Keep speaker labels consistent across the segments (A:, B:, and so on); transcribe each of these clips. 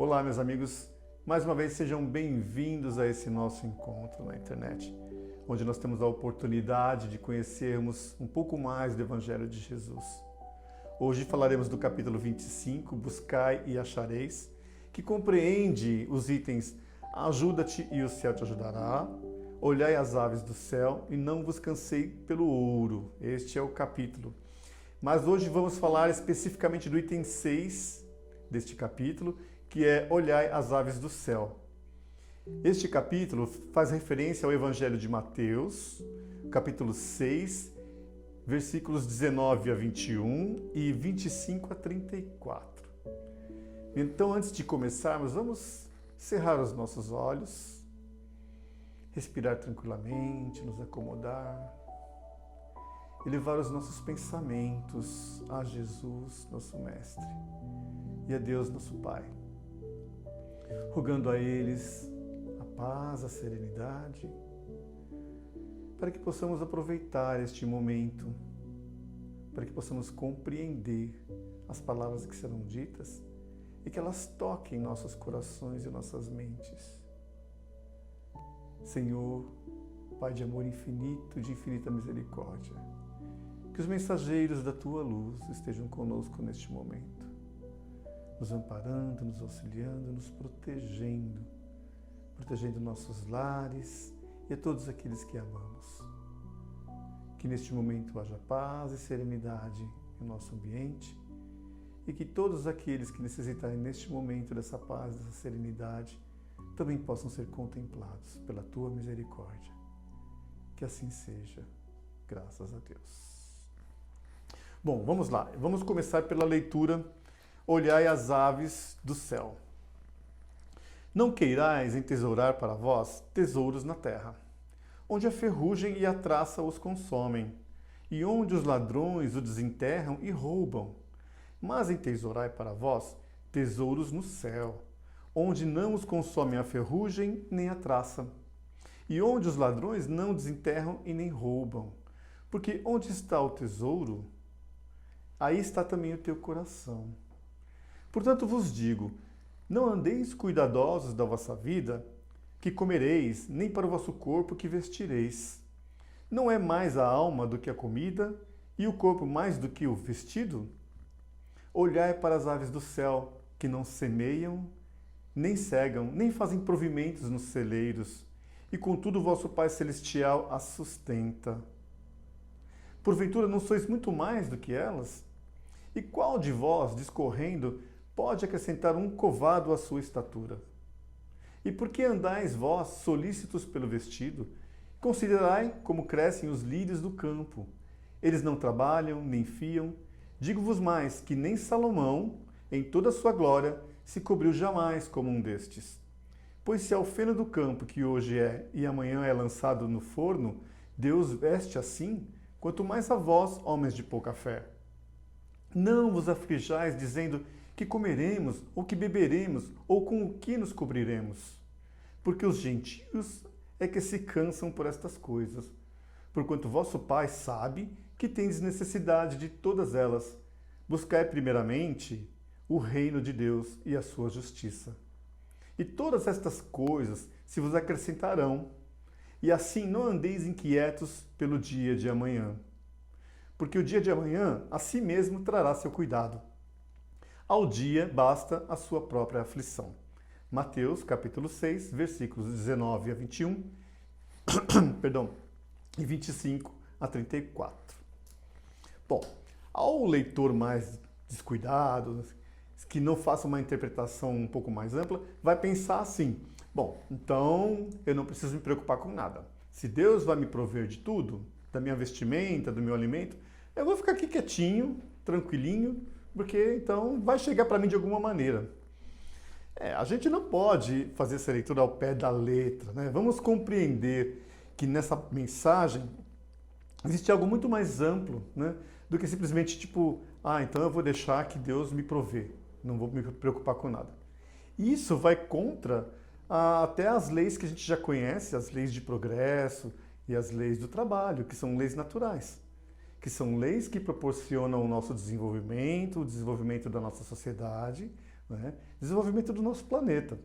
A: Olá, meus amigos. Mais uma vez, sejam bem-vindos a esse nosso encontro na internet, onde nós temos a oportunidade de conhecermos um pouco mais do Evangelho de Jesus. Hoje falaremos do capítulo 25, Buscai e achareis, que compreende os itens Ajuda-te e o céu te ajudará, Olhai as aves do céu e não vos cansei pelo ouro. Este é o capítulo. Mas hoje vamos falar especificamente do item 6 deste capítulo, que é Olhai as aves do céu. Este capítulo faz referência ao Evangelho de Mateus, capítulo 6, versículos 19 a 21 e 25 a 34. Então, antes de começarmos, vamos cerrar os nossos olhos, respirar tranquilamente, nos acomodar e levar os nossos pensamentos a Jesus, nosso Mestre, e a Deus, nosso Pai, rogando a eles a paz, a serenidade, para que possamos aproveitar este momento, para que possamos compreender as palavras que serão ditas e que elas toquem nossos corações e nossas mentes. Senhor, Pai de amor infinito, de infinita misericórdia, que os mensageiros da Tua luz estejam conosco neste momento, nos amparando, nos auxiliando, nos protegendo nossos lares e a todos aqueles que amamos. Que neste momento haja paz e serenidade no nosso ambiente e que todos aqueles que necessitarem neste momento dessa paz, dessa serenidade, também possam ser contemplados pela Tua misericórdia. Que assim seja, graças a Deus. Bom, vamos lá. Vamos começar pela leitura Olhai as aves do céu. Não queirais entesourar para vós tesouros na terra, onde a ferrugem e a traça os consomem, e onde os ladrões o desenterram e roubam. Mas entesourai para vós tesouros no céu, onde não os consomem a ferrugem nem a traça, e onde os ladrões não desenterram e nem roubam. Porque onde está o tesouro, aí está também o teu coração. Portanto vos digo, não andeis cuidadosos da vossa vida, que comereis, nem para o vosso corpo que vestireis. Não é mais a alma do que a comida, e o corpo mais do que o vestido? Olhai para as aves do céu, que não semeiam, nem cegam, nem fazem provimentos nos celeiros, e contudo vosso Pai Celestial as sustenta. Porventura não sois muito mais do que elas? E qual de vós, discorrendo, pode acrescentar um covado à sua estatura? E por que andais vós solícitos pelo vestido? Considerai como crescem os lírios do campo. Eles não trabalham, nem fiam. Digo-vos mais, que nem Salomão, em toda a sua glória, se cobriu jamais como um destes. Pois se ao feno do campo, que hoje é e amanhã é lançado no forno, Deus veste assim, quanto mais a vós, homens de pouca fé. Não vos aflijais, dizendo que comeremos, ou que beberemos, ou com o que nos cobriremos. Porque os gentios é que se cansam por estas coisas. Porquanto vosso Pai sabe que tendes necessidade de todas elas. Buscai primeiramente o reino de Deus e a sua justiça. E todas estas coisas se vos acrescentarão. E assim não andeis inquietos pelo dia de amanhã. Porque o dia de amanhã a si mesmo trará seu cuidado. Ao dia basta a sua própria aflição. Mateus, capítulo 6, versículos 19 a 21, e 25 a 34. Bom, ao leitor mais descuidado, que não faça uma interpretação um pouco mais ampla, vai pensar assim, bom, então eu não preciso me preocupar com nada. Se Deus vai me prover de tudo, da minha vestimenta, do meu alimento, eu vou ficar aqui quietinho, tranquilinho, porque então vai chegar para mim de alguma maneira. A gente não pode fazer essa leitura ao pé da letra, né? Vamos compreender que nessa mensagem existe algo muito mais amplo, né, do que simplesmente tipo, então eu vou deixar que Deus me provê, não vou me preocupar com nada. Isso vai contra até as leis que a gente já conhece, as leis de progresso e as leis do trabalho, que são leis naturais, que são leis que proporcionam o nosso desenvolvimento, o desenvolvimento da nossa sociedade, né? Desenvolvimento do nosso planeta.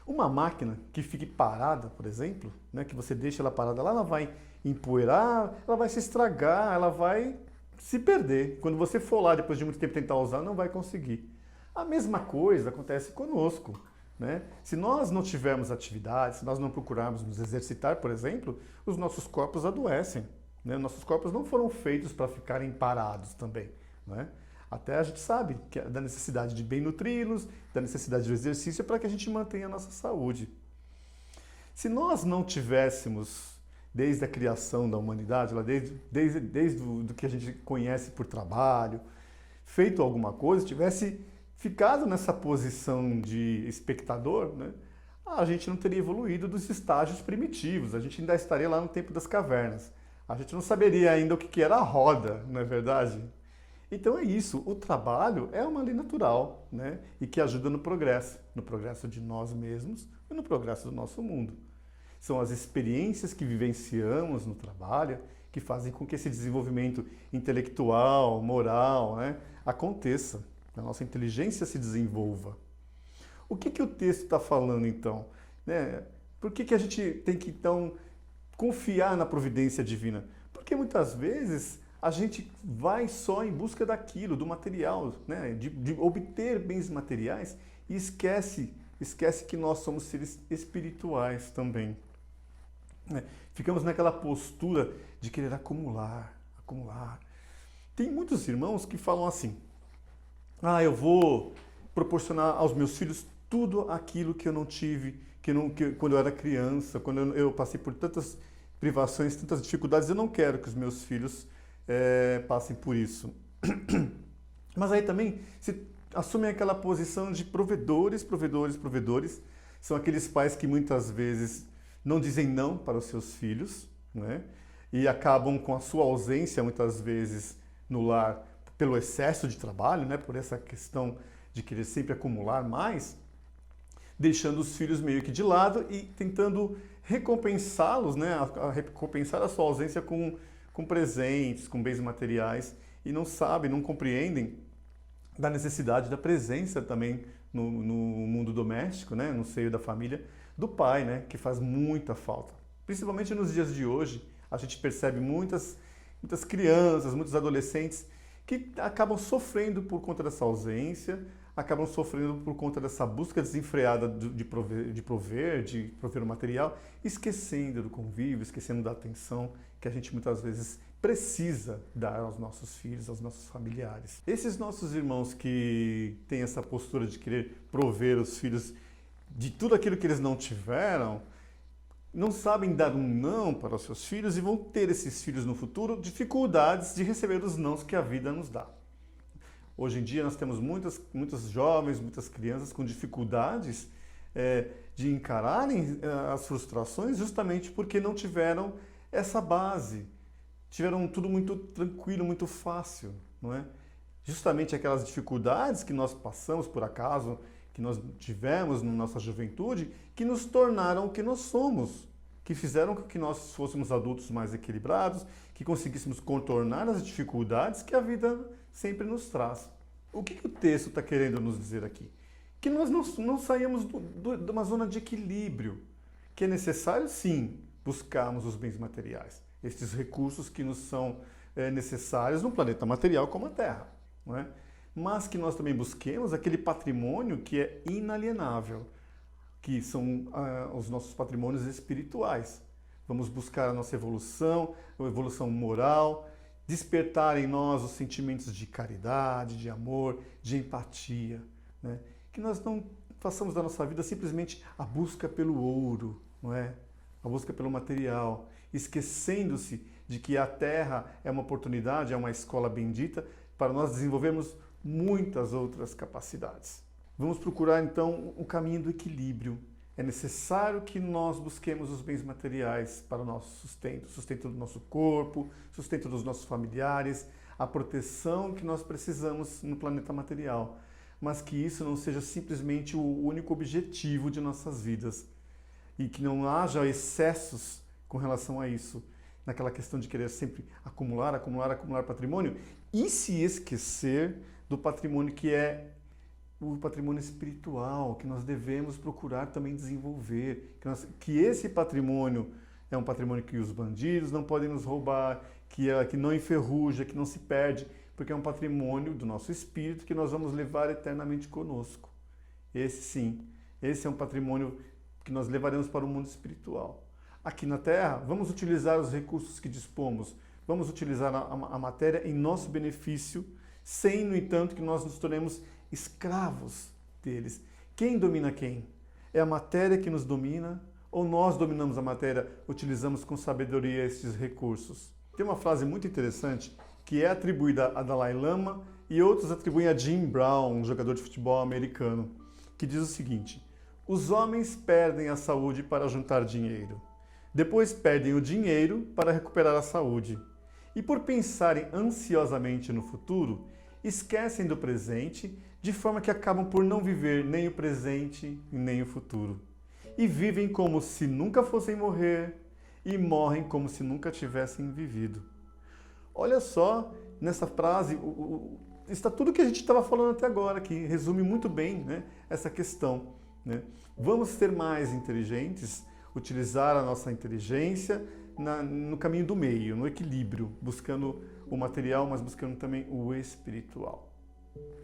A: Uma máquina que fique parada, por exemplo, né, que você deixa ela parada lá, ela vai empoeirar, ela vai se estragar, ela vai se perder. Quando você for lá depois de muito tempo tentar usar, não vai conseguir. A mesma coisa acontece conosco, né? Se nós não tivermos atividade, se nós não procurarmos nos exercitar, por exemplo, os nossos corpos adoecem, né? Nossos corpos não foram feitos para ficarem parados também, né? Até a gente sabe que da necessidade de bem nutri-los, da necessidade do exercício para que a gente mantenha a nossa saúde. Se nós não tivéssemos, desde a criação da humanidade, desde o que a gente conhece por trabalho, feito alguma coisa, tivesse ficado nessa posição de espectador, né, a gente não teria evoluído dos estágios primitivos, a gente ainda estaria lá no tempo das cavernas. A gente não saberia ainda o que era a roda, não é verdade? Então é isso, o trabalho é uma lei natural, né? E que ajuda no progresso de nós mesmos e no progresso do nosso mundo. São as experiências que vivenciamos no trabalho que fazem com que esse desenvolvimento intelectual, moral, né, aconteça, a nossa inteligência se desenvolva. O que o texto está falando então? Né? Por que a gente tem que então confiar na providência divina? Porque muitas vezes a gente vai só em busca daquilo, do material, né? de obter bens materiais e esquece que nós somos seres espirituais também. Né? Ficamos naquela postura de querer acumular, acumular. Tem muitos irmãos que falam assim, eu vou proporcionar aos meus filhos tudo aquilo que eu não tive, quando eu era criança, quando eu passei por tantas privações, tantas dificuldades, eu não quero que os meus filhos passem por isso. Mas aí também se assumem aquela posição de provedores. São aqueles pais que muitas vezes não dizem não para os seus filhos, né? E acabam com a sua ausência muitas vezes no lar pelo excesso de trabalho, né? Por essa questão de querer sempre acumular mais, deixando os filhos meio que de lado e tentando recompensá-los, né? Recompensar a sua ausência com presentes, com bens materiais, e não sabem, não compreendem da necessidade da presença também no mundo doméstico, né, no seio da família, do pai, né, que faz muita falta. Principalmente nos dias de hoje, a gente percebe muitas crianças, muitos adolescentes que acabam sofrendo por conta dessa ausência, acabam sofrendo por conta dessa busca desenfreada de prover o material, esquecendo do convívio, esquecendo da atenção que a gente muitas vezes precisa dar aos nossos filhos, aos nossos familiares. Esses nossos irmãos que têm essa postura de querer prover os filhos de tudo aquilo que eles não tiveram, não sabem dar um não para os seus filhos e vão ter esses filhos no futuro dificuldades de receber os nãos que a vida nos dá. Hoje em dia nós temos muitos jovens, muitas crianças com dificuldades de encararem as frustrações justamente porque não tiveram essa base. Tiveram tudo muito tranquilo, muito fácil, não é? Justamente aquelas dificuldades que nós passamos por acaso, que nós tivemos na nossa juventude, que nos tornaram o que nós somos, que fizeram com que nós fôssemos adultos mais equilibrados, que conseguíssemos contornar as dificuldades que a vida sempre nos traz. O que o texto está querendo nos dizer aqui? Que nós não saímos de uma zona de equilíbrio, que é necessário, sim, buscarmos os bens materiais, estes recursos que nos são necessários num planeta material como a Terra, não é? Mas que nós também busquemos aquele patrimônio que é inalienável, que são os nossos patrimônios espirituais. Vamos buscar a nossa evolução, a evolução moral, despertar em nós os sentimentos de caridade, de amor, de empatia, né? Que nós não façamos da nossa vida simplesmente a busca pelo ouro, não é? A busca pelo material, esquecendo-se de que a Terra é uma oportunidade, é uma escola bendita para nós desenvolvermos muitas outras capacidades. Vamos procurar então o caminho do equilíbrio. É necessário que nós busquemos os bens materiais para o nosso sustento, sustento do nosso corpo, sustento dos nossos familiares, a proteção que nós precisamos no planeta material, mas que isso não seja simplesmente o único objetivo de nossas vidas e que não haja excessos com relação a isso, naquela questão de querer sempre acumular patrimônio e se esquecer do patrimônio que é o patrimônio espiritual, que nós devemos procurar também desenvolver, que esse patrimônio é um patrimônio que os bandidos não podem nos roubar, que não enferruja, que não se perde, porque é um patrimônio do nosso espírito que nós vamos levar eternamente conosco. Esse sim, esse é um patrimônio que nós levaremos para o mundo espiritual. Aqui na Terra, vamos utilizar os recursos que dispomos, vamos utilizar a matéria em nosso benefício, sem, no entanto, que nós nos tornemos escravos deles. Quem domina quem? É a matéria que nos domina ou nós dominamos a matéria, utilizamos com sabedoria estes recursos? Tem uma frase muito interessante que é atribuída a Dalai Lama e outros atribuem a Jim Brown, um jogador de futebol americano, que diz o seguinte: os homens perdem a saúde para juntar dinheiro. Depois perdem o dinheiro para recuperar a saúde. E por pensarem ansiosamente no futuro, esquecem do presente, de forma que acabam por não viver nem o presente nem o futuro. E vivem como se nunca fossem morrer e morrem como se nunca tivessem vivido. Olha só, nessa frase, está tudo que a gente estava falando até agora, que resume muito bem, né, essa questão. Né? Vamos ser mais inteligentes, utilizar a nossa inteligência no caminho do meio, no equilíbrio, buscando o material, mas buscando também o espiritual.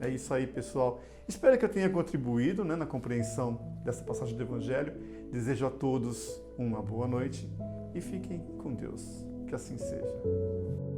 A: É isso aí, pessoal. Espero que eu tenha contribuído, né, na compreensão dessa passagem do Evangelho. Desejo a todos uma boa noite e fiquem com Deus. Que assim seja.